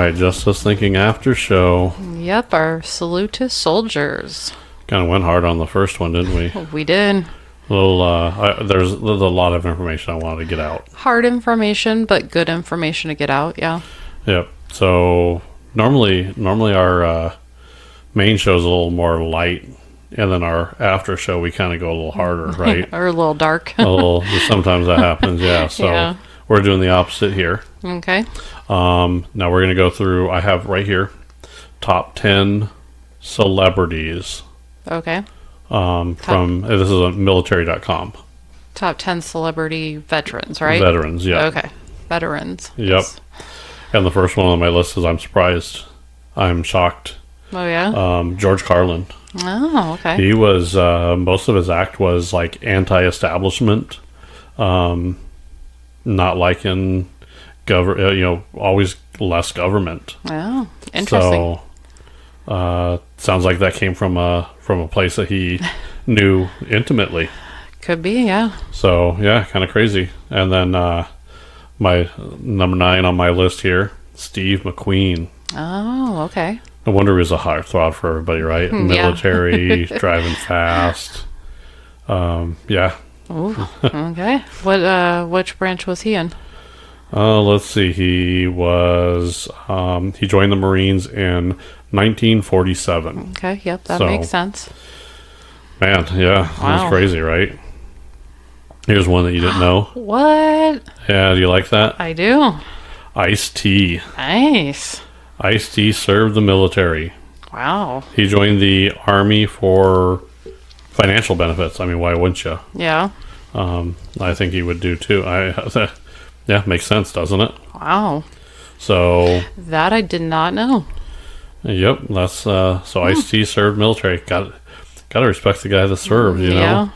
right, just us thinking after show. Yep, our salute to soldiers. Kind of went hard on the first one, didn't we? We did. There's a lot of information I wanted to get out. Hard information, but good information to get out, yeah. Yep. So normally our main show is a little more light, and then our after show we kind of go a little harder, right? Or a little dark. Sometimes that happens, yeah. So Yeah. we're doing the opposite here. Okay. Now we're going to go through, I have right here, top 10 celebrities. Okay. This is on military.com. Top 10 celebrity veterans, right? Veterans, yeah. Okay. Veterans. Yep. Yes. And the first one on my list is I'm surprised. I'm shocked. Oh, yeah? George Carlin. Oh, okay. He was, most of his act was like anti-establishment, not liking always less government. Oh, interesting. So, sounds like that came from a place that he knew intimately. Could be, yeah. So, yeah, kind of crazy. And then my number 9 on my list here, Steve McQueen. Oh, okay. No wonder he was a heartthrob for everybody, right? Military, driving fast. Yeah. Ooh, okay. Which branch was he in? Let's see. He was. He joined the Marines in 1947. Okay. Yep, that makes sense. Man, yeah, Wow. that's crazy, right? Here's one that you didn't know. What? Yeah, do you like that? I do. Ice-T. Nice. Ice-T served the military. Wow. He joined the Army for financial benefits. I mean, why wouldn't you? Yeah. I think he would do too. Yeah, makes sense, doesn't it? Wow. So That I did not know. yep, that's so Ice-T served military. Got to respect the guy that served. You know, Yeah.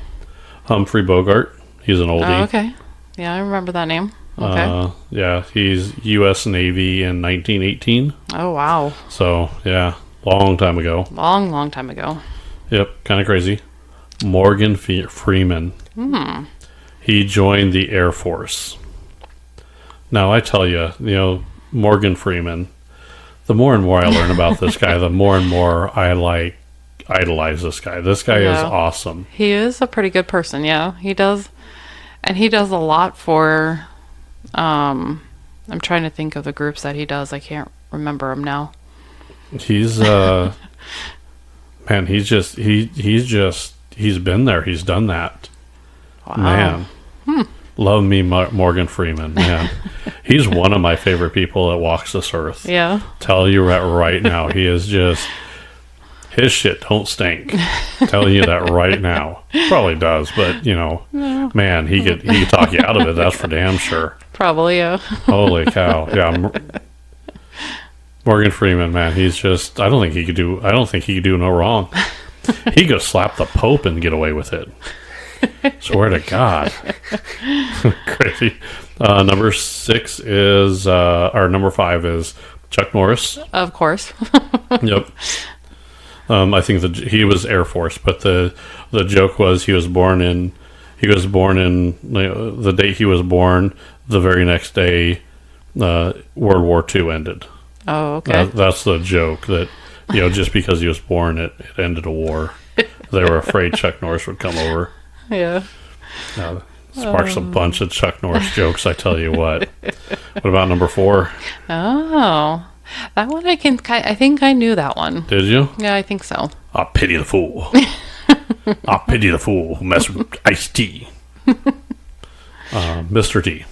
Humphrey Bogart. He's an oldie. Oh, okay. Yeah, I remember that name. Okay. Yeah, he's U.S. Navy in 1918. Oh, wow. So yeah, long time ago. Long time ago. Yep, kind of crazy. Morgan Freeman. He joined the Air Force. Now I tell you, Morgan Freeman. The more and more I learn about this guy, the more and more I idolize this guy. This guy is awesome. He is a pretty good person, yeah. He does. And he does a lot for, I'm trying to think of the groups that he does. I can't remember them now. He's, man, he's been there. He's done that. Wow. Man. Love me Morgan Freeman, man. He's one of my favorite people that walks this earth. Yeah. Tell you that right now. He is just, his shit don't stink. Telling you that right now. Probably does, but man, he could talk you out of it. That's for damn sure. Probably, yeah. Holy cow. Yeah. Morgan Freeman, man, he's just, I don't think he could do no wrong. He could slap the Pope and get away with it. Swear to God. Crazy. Number 6 is, or number 5 is Chuck Norris. Of course. Yep. I think he was Air Force, but the joke was the date he was born, the very next day, World War II ended. Oh, okay. That's the joke, that just because he was born, it ended a war. They were afraid Chuck Norris would come over. Yeah. Sparks a bunch of Chuck Norris jokes, I tell you what. What about number 4? Oh. That one I think I knew that one. Did you? Yeah, I think so. I pity the fool. I pity the fool who messed with Ice-T. Mr. T.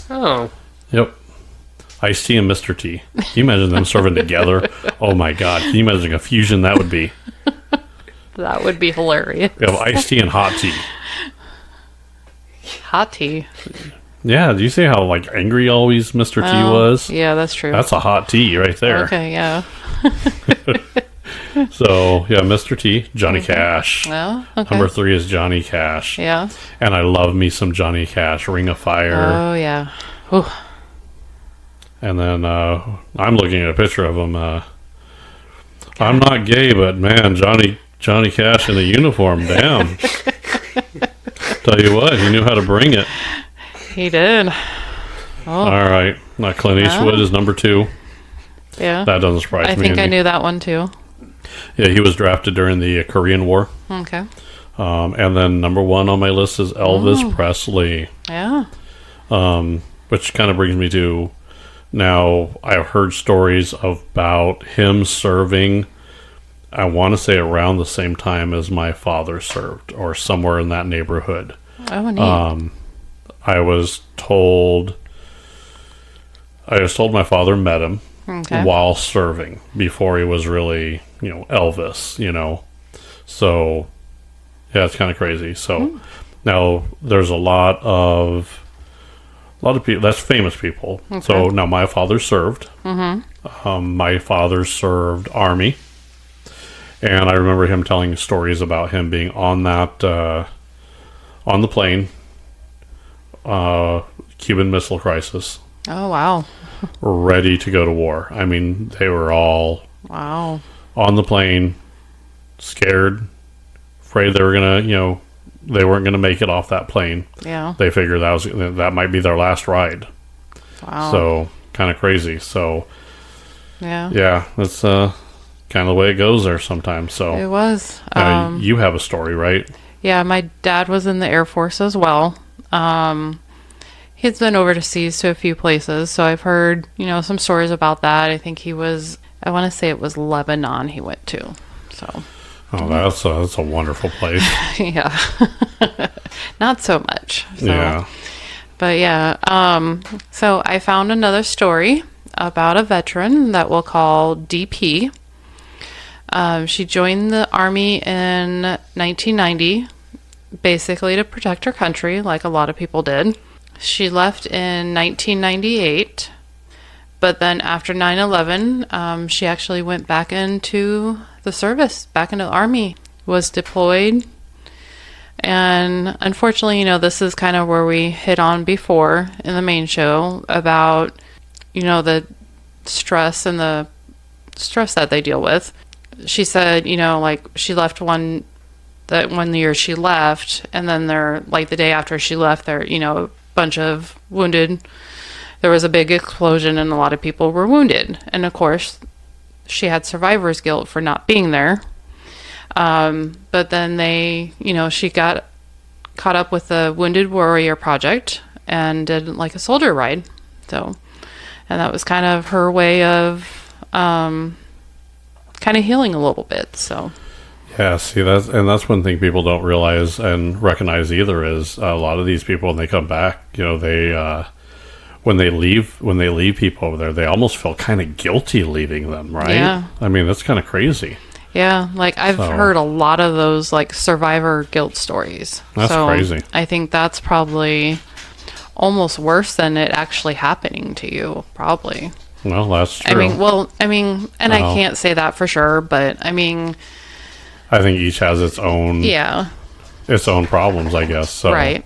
Oh. Yep. Ice-T and Mr. T. Can you imagine them serving together? Oh my God. Can you imagine a fusion that would be? That would be hilarious. We have Ice-T and Hot Tea. Hot tea. Yeah, do you see how angry always Mr. T was? Yeah, that's true. That's a hot tea right there. Okay, yeah. So, yeah, Mr. T, Johnny Cash. Oh, okay. Number 3 is Johnny Cash. Yeah. And I love me some Johnny Cash, Ring of Fire. Oh, yeah. Whew. And then I'm looking at a picture of him. I'm not gay, but man, Johnny Cash in the uniform, damn. Tell you what, he knew how to bring it. He did. Oh. All right. Clint Eastwood is number 2. Yeah. That doesn't surprise me. I think I any. knew that one too. Yeah, he was drafted during the Korean War. Okay. And then number one on my list is Elvis Presley. Yeah. Which kind of brings me to now I've heard stories about him serving, I want to say around the same time as my father served, or somewhere in that neighborhood. Oh, neat. I was told my father met him Okay. while serving before he was really, Elvis, So, yeah, it's kind of crazy. So now there's a lot of people, that's famous people. Okay. So now my father served. My father served Army. And I remember him telling stories about him being on that, on the plane, Cuban Missile Crisis, Oh, wow. ready to go to war. I mean, they were all Wow. on the plane, scared, afraid they were gonna, they weren't gonna make it off that plane. Yeah. They figured that might be their last ride. Wow. So kind of crazy. So yeah. that's kind of the way it goes there sometimes. So It was. you have a story, right? Yeah, my dad was in the Air Force as well. He's been overseas to a few places, so I've heard, some stories about that. I think I want to say it was Lebanon he went to. So, Oh, that's a wonderful place. yeah. Not so much. So. Yeah. But yeah, so I found another story about a veteran that we'll call DP. She joined the Army in 1990, basically to protect her country, like a lot of people did. She left in 1998, but then after 9/11, she actually went back into the service, back into the Army, was deployed. And unfortunately, this is kind of where we hit on before in the main show about, the stress and the stress that they deal with. She said, like she left one year she left, and then the day after she left, there, a bunch of wounded. There was a big explosion and a lot of people were wounded. And of course, she had survivor's guilt for not being there. But then she got caught up with the Wounded Warrior Project and did like a soldier ride. So, and that was kind of her way of kind of healing a little bit. So, Yeah, see, that's one thing people don't realize and recognize either is a lot of these people when they come back, they when they leave people over there, they almost feel kind of guilty leaving them, right? Yeah. I mean, that's kind of crazy. yeah, like I've heard a lot of those like survivor guilt stories. That's crazy. I think that's probably almost worse than it actually happening to you, probably. Well, that's true. And I can't say that for sure, but I think each has its own problems, I guess. So. Right.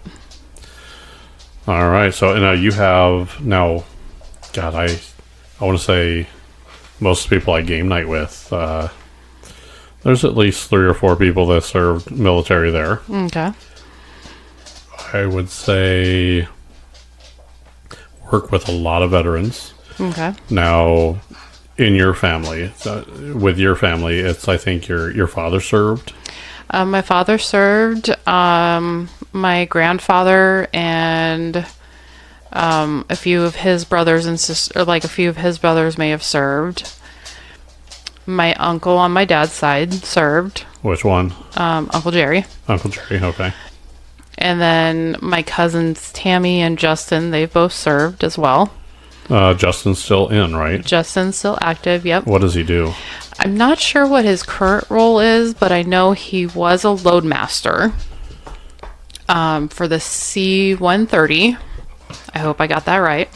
All right. So now you have God, I want to say most people I game night with. There's at least 3 or 4 people that served military there. Okay. I would say work with a lot of veterans. Okay. Now, in your family, with your family, it's I think your father served. My father served. My grandfather and a few of his brothers and sisters, like a few of his brothers may have served. My uncle on my dad's side served. Which one? Uncle Jerry. Uncle Jerry, okay. And then my cousins Tammy and Justin, they've both served as well. Justin's still in, right? Justin's still active, yep. What does he do? I'm not sure what his current role is, but I know he was a loadmaster for the C-130. I hope I got that right,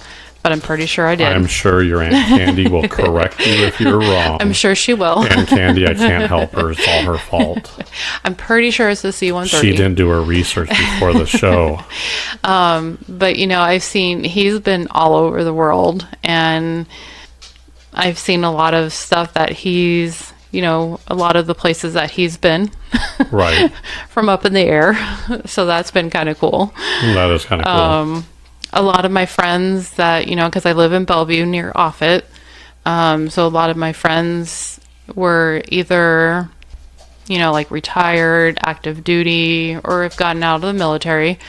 but I'm pretty sure I did. I'm sure your Aunt Candy will correct you if you're wrong. I'm sure she will. Aunt Candy, I can't help her. It's all her fault. I'm pretty sure it's the C-130. She didn't do her research before the show. But, I've seen, he's been all over the world, and I've seen a lot of stuff that he's, a lot of the places that he's been. Right. From up in the air. So that's been kind of cool. That is kind of cool. A lot of my friends that, because I live in Bellevue near Offutt, So a lot of my friends were either, like retired, active duty, or have gotten out of the military.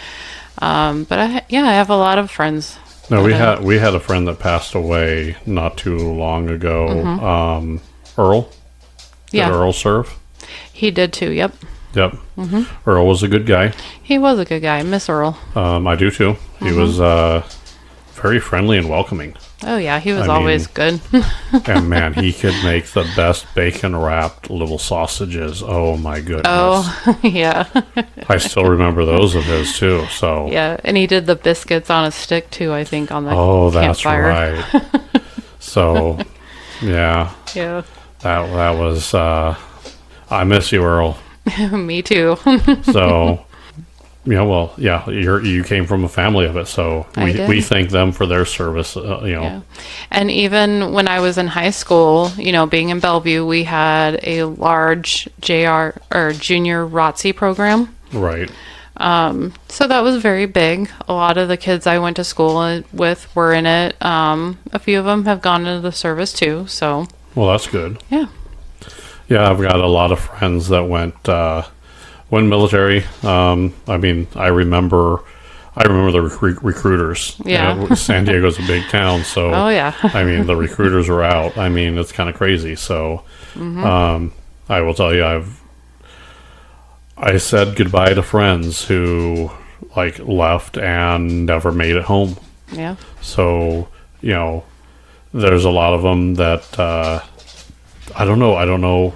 But I have a lot of friends. No, we had a friend that passed away not too long ago. Earl. Did Earl serve? He did too. Yep. Earl was a good guy. He was a good guy. I miss Earl. I do too. He was very friendly and welcoming. Oh yeah, he was always good. And man, he could make the best bacon wrapped little sausages. Oh my goodness. Oh yeah. I still remember those of his too. So yeah, and he did the biscuits on a stick too, I think, on the that's campfire. right. So yeah. Yeah. That was I miss you, Earl. Me too. So you came from a family of it, so we thank them for their service. Yeah. And even when I was in high school, being in Bellevue, we had a large JR or junior ROTC program. Right. So that was very big. A lot of the kids I went to school with were in it. A few of them have gone into the service too. So. Well, that's good. Yeah. Yeah, I've got a lot of friends that went military. I remember the recruiters. Yeah. San Diego's a big town, so oh yeah. the recruiters are out. It's kind of crazy. So, I will tell you, I said goodbye to friends who left and never made it home. Yeah. So, there's a lot of them that I don't know.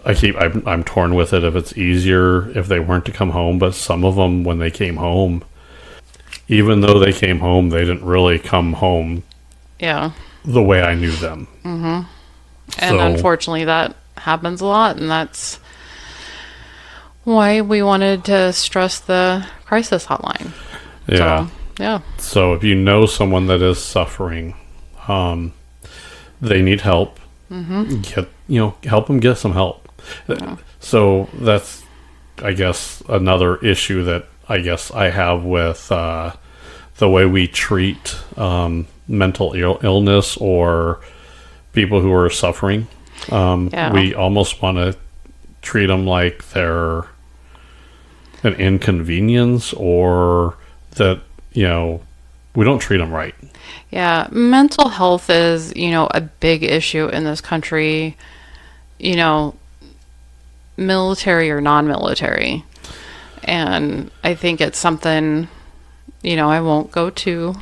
I'm torn with it if it's easier if they weren't to come home, but some of them, when they came home, even though they came home, they didn't really come home the way I knew them. Mm-hmm. And unfortunately, that happens a lot, and that's why we wanted to stress the crisis hotline. Yeah. So, yeah. So if you know someone that is suffering, they need help. Help them get some help. Yeah. So that's, I guess, another issue that I guess I have with the way we treat mental illness or people who are suffering. We almost want to treat them like they're an inconvenience, or that we don't treat them right. Yeah, mental health is, a big issue in this country, military or non-military. And I think it's something, I won't go to.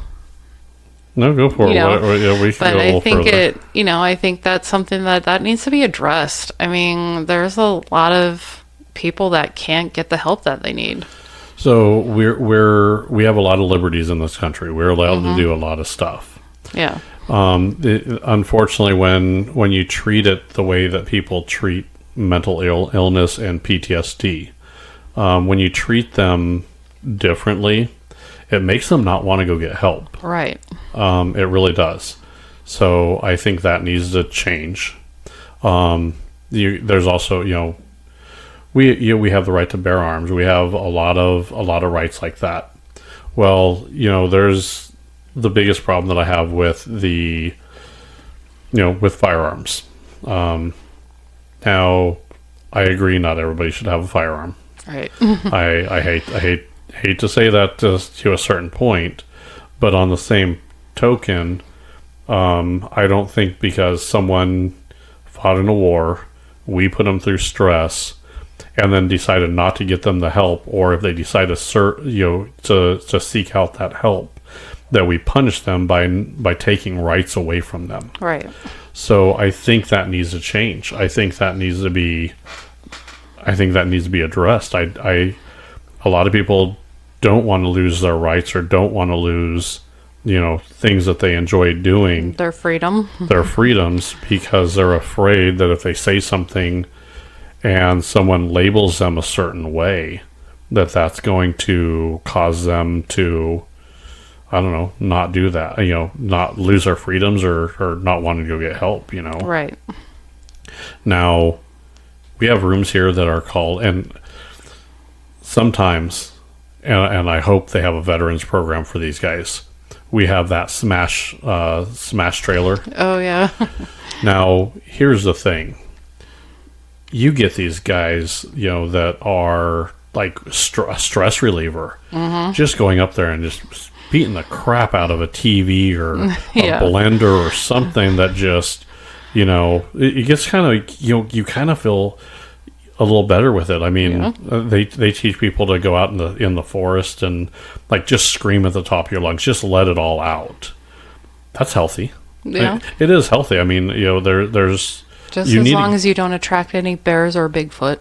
No, go for it. We can but go a I little think further. I think that's something that needs to be addressed. There's a lot of people that can't get the help that they need. So we have a lot of liberties in this country. We're allowed to do a lot of stuff. Yeah. Unfortunately, when you treat it the way that people treat mental illness and PTSD, when you treat them differently, it makes them not want to go get help. Right. It really does. So I think that needs to change. There's also, we have the right to bear arms. We have a lot of rights like that. Well, there's the biggest problem that I have with with firearms. Now, I agree, not everybody should have a firearm. Right. I hate to say that to a certain point, but on the same token, I don't think because someone fought in a war, we put them through stress, and then decided not to get them the help, or if they decide to seek out that help, that we punish them by taking rights away from them. Right. So I think that needs to change. I think that needs to be addressed. A lot of people don't want to lose their rights or don't want to lose, things that they enjoy doing. Their freedom. Their freedoms, because they're afraid that if they say something and someone labels them a certain way, that's going to cause them to, I don't know, not do that, not lose their freedoms or not wanting to go get help, Right. Now, we have rooms here that are called, and sometimes, and I hope they have a veterans program for these guys, we have that smash trailer. Oh, yeah. Now, here's the thing. You get these guys, that are like a stress reliever, just going up there and just beating the crap out of a TV or a blender or something that just, it gets kind of, you kind of feel a little better with it. I mean, they teach people to go out in the forest and like just scream at the top of your lungs, just let it all out. That's healthy. Yeah, it is healthy. I mean, there's just as long as you don't attract any bears or Bigfoot.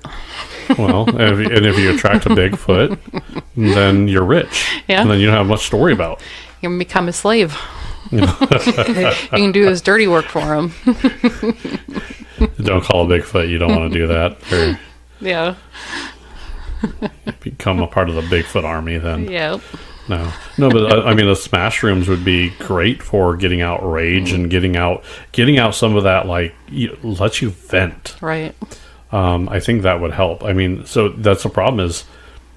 Well, if you attract a Bigfoot, then you're rich. Yeah, and then you don't have much to worry about. You can become a slave. You can do his dirty work for him. Don't call a Bigfoot. You don't want to do that. Or yeah. Become a part of the Bigfoot army then. Yep. No, but I mean, the smash rooms would be great for getting out rage and getting out some of that, like, let you vent. Right. I think that would help. I mean, so that's the problem is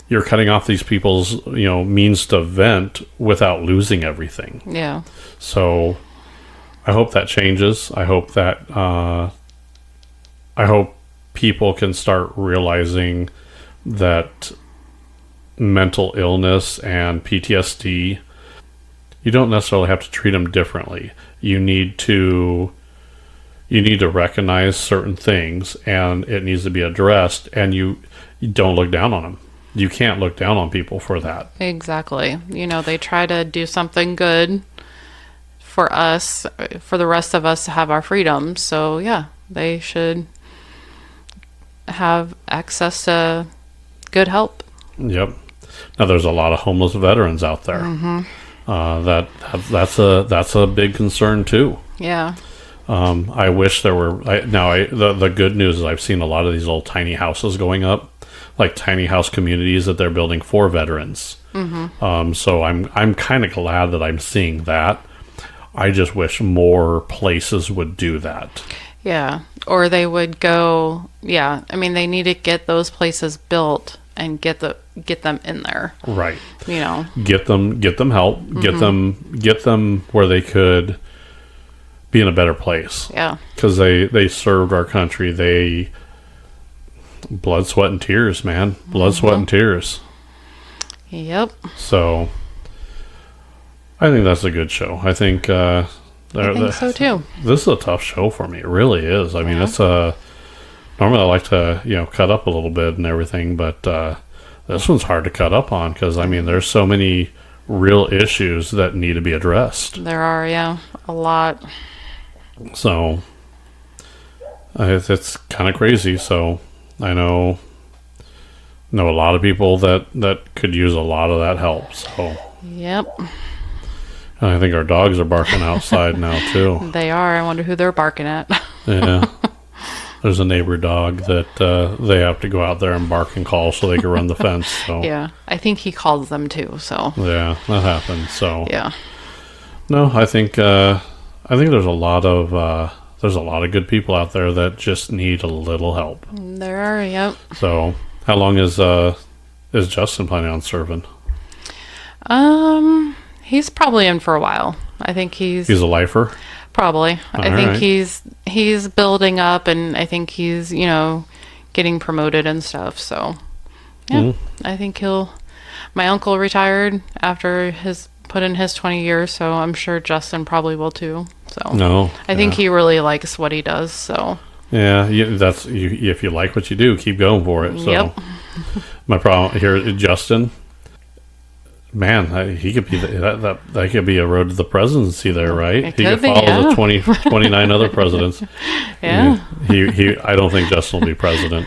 you're cutting off these people's, means to vent without losing everything. Yeah. So I hope that changes. I hope that, I hope people can start realizing that mental illness and PTSD, you don't necessarily have to treat them differently. You need to recognize certain things, and it needs to be addressed, and you don't look down on them. You can't look down on people for that. Exactly. They try to do something good for us, for the rest of us to have our freedom. So yeah, they should have access to good help. Yep. Now there's a lot of homeless veterans out there. That's a big concern too. Yeah. I wish there were. The good news is I've seen a lot of these little tiny houses going up, like tiny house communities that they're building for veterans. So I'm kind of glad that I'm seeing that. I just wish more places would do that. Yeah. Or they would go. Yeah. I mean, they need to get those places built and get them in there. Right. Get them help. Get them where they could be in a better place. Yeah. Because they served our country. They blood, sweat, and tears, man. Blood, sweat, and tears. Yep. So I think that's a good show. I think so too. This is a tough show for me. It really is. I mean, it's normally I like to cut up a little bit and everything, but this one's hard to cut up on because I mean there's so many real issues that need to be addressed. There are, a lot. So it's kind of crazy. So I know a lot of people that could use a lot of that help. So yep. And I think our dogs are barking outside now too. They are. I wonder who they're barking at. Yeah. There's a neighbor dog that they have to go out there and bark and call so they can run the fence. So yeah, I think he calls them too. So yeah, that happens. So yeah. No, I think there's a lot of good people out there that just need a little help. There are. Yep. So how long is Justin planning on serving? He's probably in for a while. I think he's a lifer. Probably. I think right. he's building up, and I think he's, getting promoted and stuff. So, yeah, I think my uncle retired after put in his 20 years, so I'm sure Justin probably will too. So, I think he really likes what he does. So, yeah, if you like what you do, keep going for it. So, yep. My problem here, Justin. Man, he could be that could be a road to the presidency there, right? He could follow the 29 other presidents. Yeah. He I don't think Justin will be president.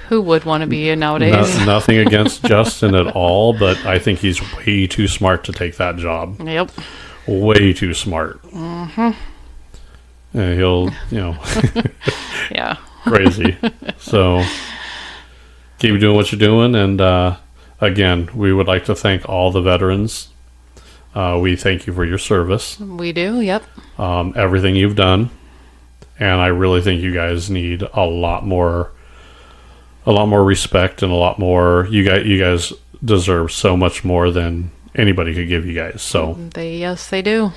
Who would want to be nowadays? Nothing against Justin at all, but I think he's way too smart to take that job. Yep. Way too smart. Mm-hmm. And he'll, yeah. Crazy. So keep doing what you're doing, and again, we would like to thank all the veterans. We thank you for your service. We do, yep. Everything you've done, and I really think you guys need a lot more respect and a lot more. You guys deserve so much more than anybody could give you guys. So, Yes, they do.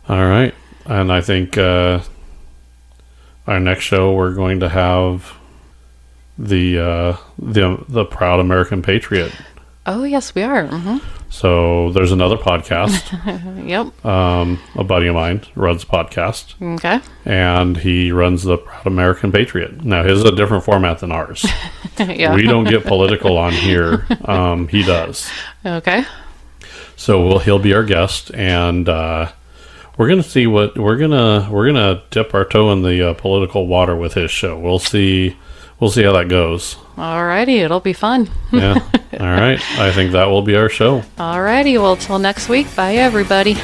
all right. And I think our next show we're going to have the proud American patriot. Oh, yes, we are. Mm-hmm. So there's another podcast. Yep. A buddy of mine runs a podcast, Okay. and he runs the Proud American Patriot. Now his is a different format than ours. Yeah. We don't get political on here. He does. Okay. So he'll be our guest, and we're gonna see what we're gonna dip our toe in the political water with his show. We'll see how that goes. Alrighty, it'll be fun. Yeah. All right. I think that will be our show. Alrighty, well, till next week. Bye, everybody.